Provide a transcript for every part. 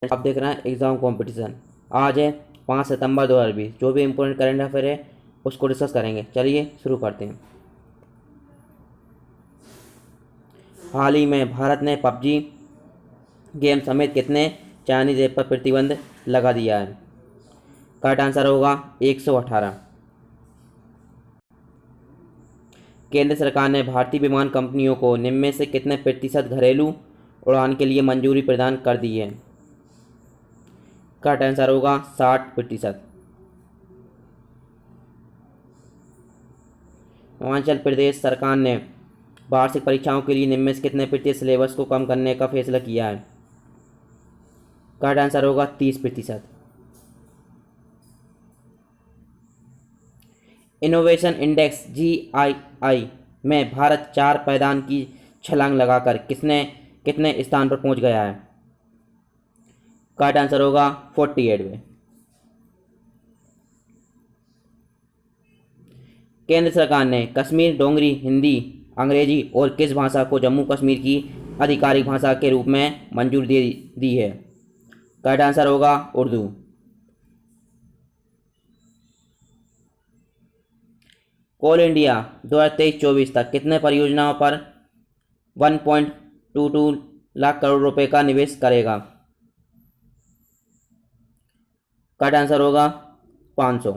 आप देख रहे हैं एग्ज़ाम कंपटीशन। आज है 5 सितंबर 2020। जो भी इम्पोर्टेंट करंट अफेयर है उसको डिस्कस करेंगे। चलिए शुरू करते हैं। हाल ही में भारत ने पबजी गेम समेत कितने चाइनीज ऐप पर प्रतिबंध लगा दिया है? करेक्ट आंसर होगा 118। केंद्र सरकार ने भारतीय विमान कंपनियों को निम्न में से कितने प्रतिशत घरेलू उड़ान के लिए मंजूरी प्रदान कर दी है? करेक्ट आंसर होगा 60%। हिमाचल प्रदेश सरकार ने वार्षिक परीक्षाओं के लिए निम्न में से कितने प्रतिशत सिलेबस को कम करने का फैसला किया है? करेक्ट आंसर होगा 30%। इनोवेशन इंडेक्स GII में भारत 4 पायदान की छलांग लगाकर कितने स्थान पर पहुंच गया है? करेक्ट आंसर होगा 48वें। केंद्र सरकार ने कश्मीर डोगरी, हिंदी, अंग्रेजी और किस भाषा को जम्मू कश्मीर की आधिकारिक भाषा के रूप में मंजूरी दे दी है? करेक्ट आंसर होगा उर्दू। कोल इंडिया 2023-24 तक कितने परियोजनाओं पर 1.22 लाख करोड़ रुपए का निवेश करेगा? करेक्ट आंसर होगा 500।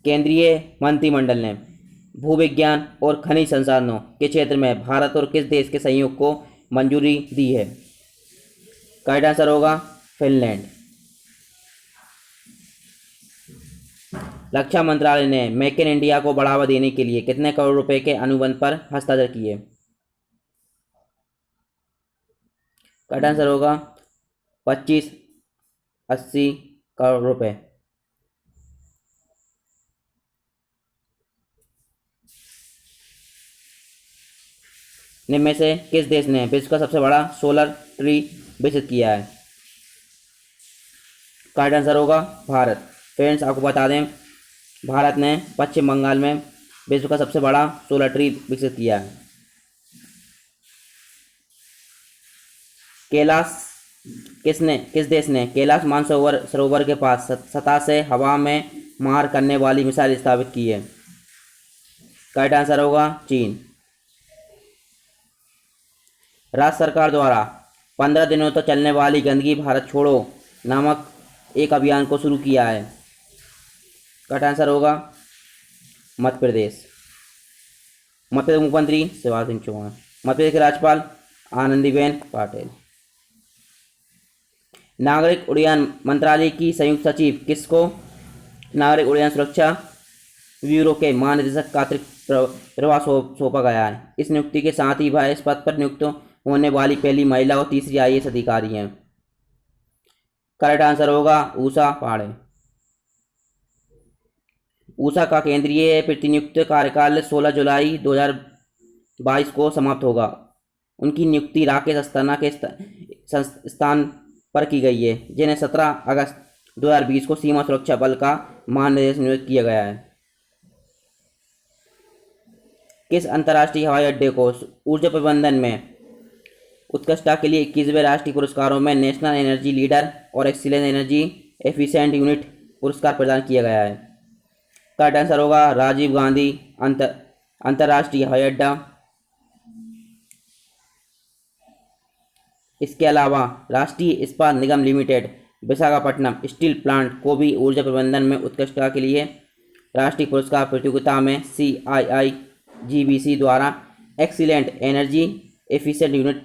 केंद्रीय मंत्रिमंडल ने भूविज्ञान और खनिज संसाधनों के क्षेत्र में भारत और किस देश के सहयोग को मंजूरी दी है? करेक्ट आंसर होगा फिनलैंड। रक्षा मंत्रालय ने मेक इन इंडिया को बढ़ावा देने के लिए कितने करोड़ रुपए के अनुबंध पर हस्ताक्षर किए? करेक्ट आंसर होगा 25-80 करोड़ रुपए। निम्न में से किस देश ने विश्व का सबसे बड़ा सोलर ट्री विकसित किया है? करेक्ट आंसर होगा भारत। फ्रेंड्स, आपको बता दें, भारत ने पश्चिम बंगाल में विश्व का सबसे बड़ा सोलर ट्री विकसित किया है। किस देश ने कैलाश मानसरोवर सरोवर के पास सतह से हवा में मार करने वाली मिसाइल स्थापित की है? करेक्ट आंसर होगा चीन। राज्य सरकार द्वारा 15 दिनों तक चलने वाली गंदगी भारत छोड़ो नामक एक अभियान को शुरू किया है। करेक्ट आंसर होगा मध्य प्रदेश। मध्य प्रदेश मुख्यमंत्री शिवराज सिंह चौहान। मध्य प्रदेश के राज्यपाल आनंदीबेन पटेल। नागरिक उड्डयन मंत्रालय की संयुक्त सचिव किसको नागरिक उड्डयन सुरक्षा ब्यूरो के महानिदेशक का अतिरिक्त प्रभार सौंपा गया है? इस नियुक्ति के साथ ही वह इस पद पर नियुक्त होने वाली पहली महिला और तीसरी IAS अधिकारी हैं। करेक्ट आंसर होगा उषा पांडे। उषा का केंद्रीय प्रतिनियुक्त कार्यकाल 16 जुलाई 2022 को समाप्त होगा। उनकी नियुक्ति राकेश अस्थाना के स्थान पर की गई है, जिन्हें 17 अगस्त 2020 को सीमा सुरक्षा बल का महानिदेशक नियुक्त किया गया है। किस अंतर्राष्ट्रीय हवाई अड्डे को ऊर्जा प्रबंधन में उत्कृष्टता के लिए 21वें राष्ट्रीय पुरस्कारों में नेशनल एनर्जी लीडर और एक्सीलेंस एनर्जी एफिशिएंट यूनिट पुरस्कार प्रदान किया गया है? करेक्ट आंसर होगा राजीव गांधी अंतर्राष्ट्रीय हवाई अड्डा। इसके अलावा राष्ट्रीय इस्पात निगम लिमिटेड विशाखापट्टनम स्टील प्लांट को भी ऊर्जा प्रबंधन में उत्कृष्टता के लिए राष्ट्रीय पुरस्कार प्रतियोगिता में CII-GBC द्वारा एक्सीलेंट एनर्जी एफिशिएंट यूनिट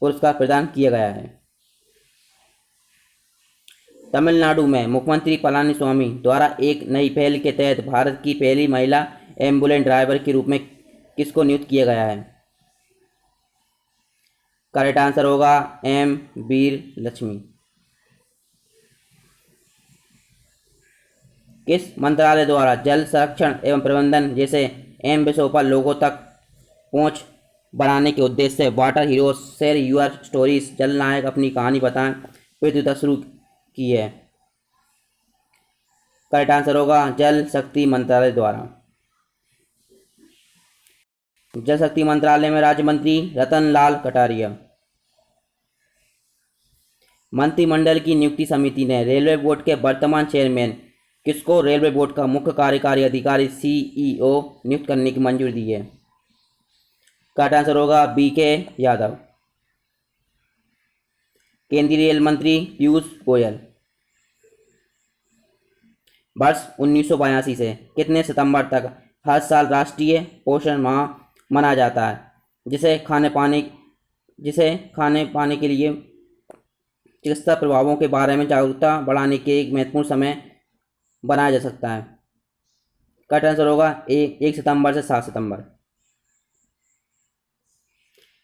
पुरस्कार प्रदान किया गया है। तमिलनाडु में मुख्यमंत्री पलानीस्वामी द्वारा एक नई पहल के तहत भारत की पहली महिला एम्बुलेंस ड्राइवर के रूप में किसको नियुक्त किया गया है? करेक्ट आंसर होगा M वीर लक्ष्मी। किस मंत्रालय द्वारा जल संरक्षण एवं प्रबंधन जैसे अहम विषयों पर लोगों तक पहुंच बढ़ाने के उद्देश्य से water heroes share your stories जल नायक अपनी कहानी बताएं प्रतियोगिता शुरू की है? करेक्ट आंसर होगा जल शक्ति मंत्रालय द्वारा। जल शक्ति मंत्रालय में राज्य मंत्री रतन लाल कटारिया। मंत्रिमंडल की नियुक्ति समिति ने रेलवे बोर्ड के वर्तमान चेयरमैन किसको रेलवे बोर्ड का मुख्य कार्यकारी अधिकारी सीईओ नियुक्त करने की मंजूरी दी है? करेक्ट आंसर होगा BK यादव। केंद्रीय रेल मंत्री पीयूष गोयल। वर्ष 1982 से कितने सितंबर तक हर साल राष्ट्रीय पोषण माह मनाया जाता है, जिसे खाने पाने के लिए चिकित्सा प्रभावों के बारे में जागरूकता बढ़ाने के एक महत्वपूर्ण समय बनाया जा सकता है? करेक्ट आंसर होगा 1 सितंबर से 7 सितंबर।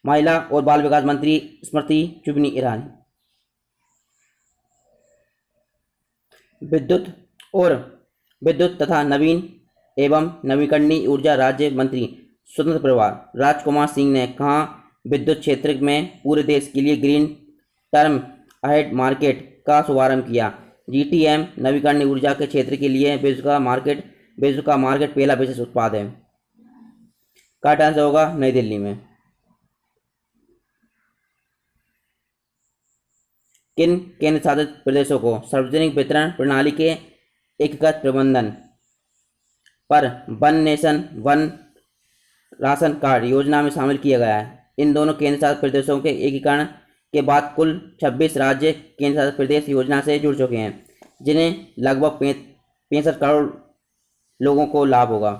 महिला और बाल विकास मंत्री स्मृति जुबिनी ईरानी। विद्युत तथा नवीन एवं नवीकरणीय ऊर्जा राज्य मंत्री स्वतंत्र प्रभार राजकुमार सिंह ने कहाँ विद्युत क्षेत्र में पूरे देश के लिए ग्रीन टर्म अहेड मार्केट का शुभारंभ किया? GTM नवीकरणीय ऊर्जा के क्षेत्र के लिए विश्व का मार्केट पहला विशेष उत्पाद है। करेक्ट आंसर होगा नई दिल्ली में। किन केंद्र शासित प्रदेशों को सार्वजनिक वितरण प्रणाली के एकीकृत प्रबंधन पर one nation one ration card योजना में शामिल किया गया है? इन दोनों केंद्र शासित प्रदेशों के एकीकरण के बाद कुल 26 राज्य केंद्र शासित प्रदेश योजना से जुड़ चुके हैं, जिन्हें लगभग 65 करोड़ लोगों को लाभ होगा।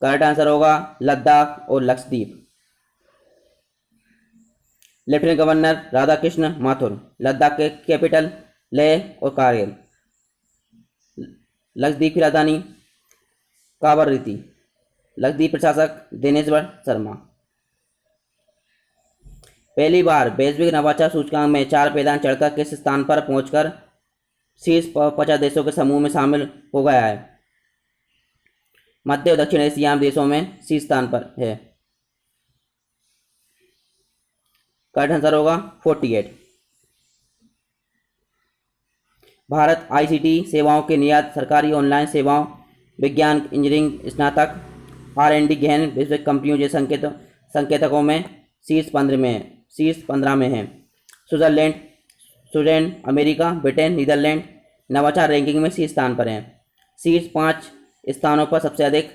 करेक्ट आंसर होगा लद्दाख और लक्षद्वीप। लेफ्टिनेंट गवर्नर राधाकृष्ण माथुर लद्दाख के कैपिटल लेह और कारगिल। लक्षद्वीप की राजधानी कावरत्ती। लक्षद्वीप प्रशासक दिनेश्वर शर्मा। पहली बार वैश्विक नवाचार सूचकांक में 4 पैदान चढ़कर किस स्थान पर पहुंचकर शीर्ष 50 देशों के समूह में शामिल हो गया है? मध्य और दक्षिण एशियाई देशों में शीर्ष स्थान पर है। करेक्ट आंसर होगा 48। भारत ICT सेवाओं के निर्यात सरकारी ऑनलाइन सेवाओं विज्ञान इंजीनियरिंग स्नातक R&D गहन वैश्विक कंपनियों जैसे संकेतकों में शीर्ष 15 में है। स्विट्जरलैंड अमेरिका ब्रिटेन नीदरलैंड नवाचार रैंकिंग में शीर्ष स्थान पर है। शीर्ष 5 स्थानों पर सबसे अधिक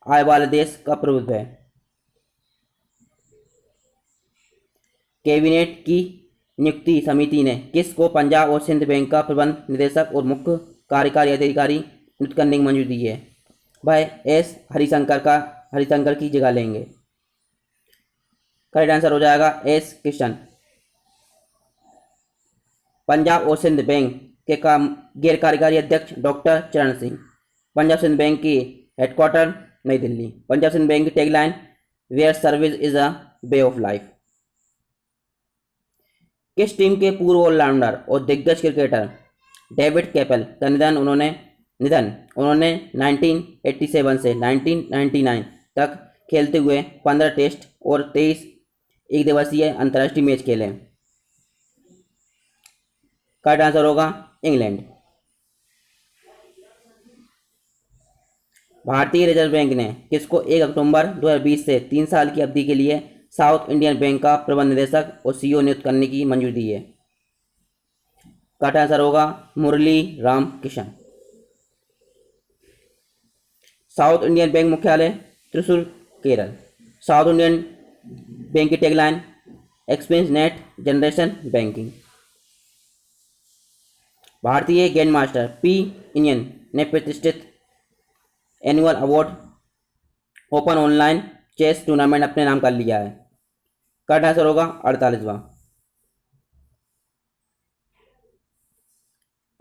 आय वाले देश का प्रभुत्व है। कैबिनेट की नियुक्ति समिति ने किसको पंजाब और सिंध बैंक का प्रबंध निदेशक और मुख्य कार्यकारी अधिकारी नियुक्त करने की मंजूरी दी है? भाई S हरिशंकर की जगह लेंगे। करेक्ट आंसर हो जाएगा S किशन। पंजाब और सिंध बैंक के गैर कार्यकारी अध्यक्ष डॉक्टर चरण सिंह। पंजाब सिंध बैंक की हेडक्वार्टर नई दिल्ली। पंजाब सिंध बैंक की tagline where service is a way of life. किस टीम के पूर्व ऑलराउंडर और दिग्गज क्रिकेटर डेविड कैपेल का निधन उन्होंने 1987 से 1999 तक खेलते हुए 15 टेस्ट और 23 एकदिवसीय अंतर्राष्ट्रीय मैच खेले? करेक्ट आंसर होगा इंग्लैंड। भारतीय रिजर्व बैंक ने किसको 1 अक्टूबर 2020 से 3 साल की अवधि के लिए साउथ इंडियन बैंक का प्रबंध निदेशक और CEO नियुक्त करने की मंजूरी दी है? करेक्ट आंसर होगा Murali Ram Kishan. South Indian bank मुख्यालय Thrissur Kerala. South Indian bank की tagline experience next generation banking. भारतीय ग्रैंड मास्टर P इनियन ने प्रतिष्ठित annual award open online chess tournament अपने नाम कर लिया है? करेक्ट आंसर होगा 48वां।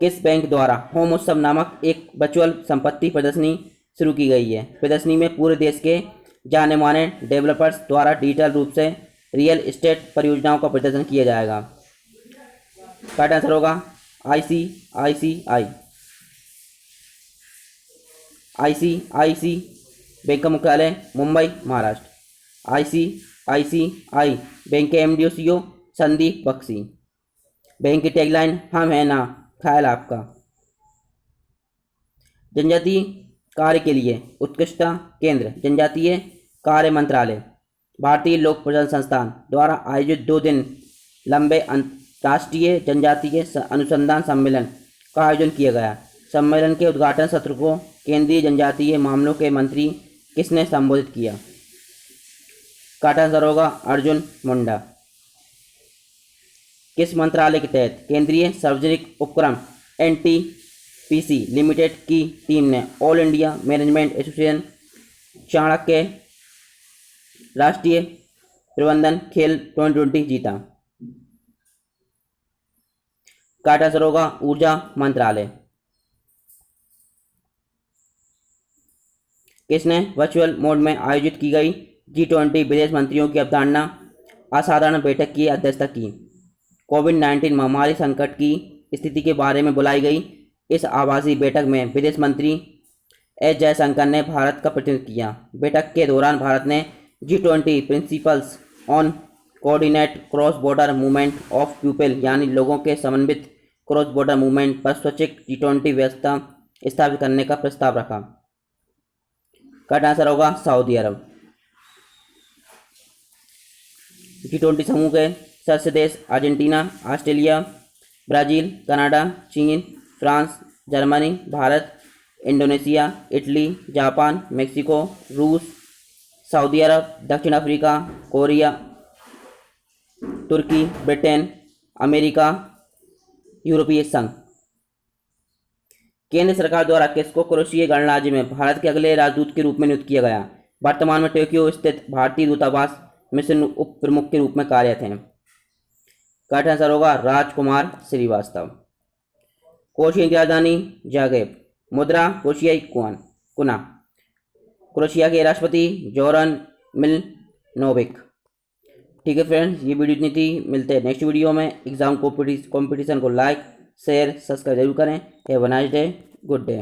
किस बैंक द्वारा होम उत्सव नामक एक वर्चुअल संपत्ति प्रदर्शनी शुरू की गई है? प्रदर्शनी में पूरे देश के जाने माने डेवलपर्स द्वारा डिजिटल रूप से रियल एस्टेट परियोजनाओं का प्रदर्शन किया जाएगा? करेक्ट आंसर होगा ICICI बैंक का मुख्यालय मुंबई महाराष्ट्र। ICICI बैंक के MD CEO Sandeep Bakhshi. Bank की टैगलाइन हम है ना ख्याल आपका। जनजातीय कार्य के लिए उत्कृष्टता केंद्र जनजातीय कार्य मंत्रालय भारतीय लोक प्रजनन संस्थान द्वारा आयोजित 2 दिन लंबे अंतर्राष्ट्रीय जनजातीय अनुसंधान सम्मेलन का आयोजन किया गया। सम्मेलन के उद्घाटन सत्र को केंद्रीय जनजातीय मामलों के मंत्री किसने संबोधित किया? काटा आंसर होगा अर्जुन मुंडा। किस मंत्रालय के तहत केंद्रीय सार्वजनिक उपक्रम एनटीपीसी लिमिटेड की टीम ने all India management association Chanakya राष्ट्रीय प्रबंधन खेल 2020 जीता? काटा आंसर होगा ऊर्जा मंत्रालय। किसने वर्चुअल मोड में आयोजित की गई G20 विदेश मंत्रियों की अवधारणा असाधारण बैठक की अध्यक्षता की? कोविड-19 महामारी संकट की स्थिति के बारे में बुलाई गई इस आभासी बैठक में विदेश मंत्री एस जयशंकर ने भारत का प्रतिनिधित्व किया। बैठक के दौरान भारत ने G20 principles on coordinate cross border movement of people यानी लोगों के समन्वित क्रॉस बॉर्डर मूवमेंट पर स्वैच्छिक G20 व्यवस्था स्थापित करने का प्रस्ताव रखा। करेक्ट आंसर होगा सऊदी अरब। G20 समूह के सदस्य देश अर्जेंटीना, ऑस्ट्रेलिया, ब्राज़ील, कनाडा, चीन, France, Germany, Bharat, Indonesia, Italy, Japan, Mexico, रूस, सऊदी अरब, दक्षिण अफ्रीका, कोरिया, तुर्की, ब्रिटेन, अमेरिका, यूरोपीय संघ। केंद्र सरकार द्वारा किसको क्रोएशिया गणराज्य में भारत के अगले राजदूत के रूप में नियुक्त किया गया? वर्तमान में टोक्यो स्थित भारतीय दूतावास मिशन उप प्रमुख के रूप में कार्यरत हैं। करेक्ट आंसर होगा राजकुमार श्रीवास्तव। क्रोएशिया की राजधानी जाग्रेब। मुद्रा क्रोएशियाई कुना। क्रोएशिया के राष्ट्रपति जोरन मिलनोविक। ठीक है फ्रेंड्स, ये वीडियो इतनी थी। मिलते हैं नेक्स्ट वीडियो में। एग्जाम कॉम्पिटिशन को लाइक शेयर सब्सक्राइब जरूर करें। Have a nice day, good day.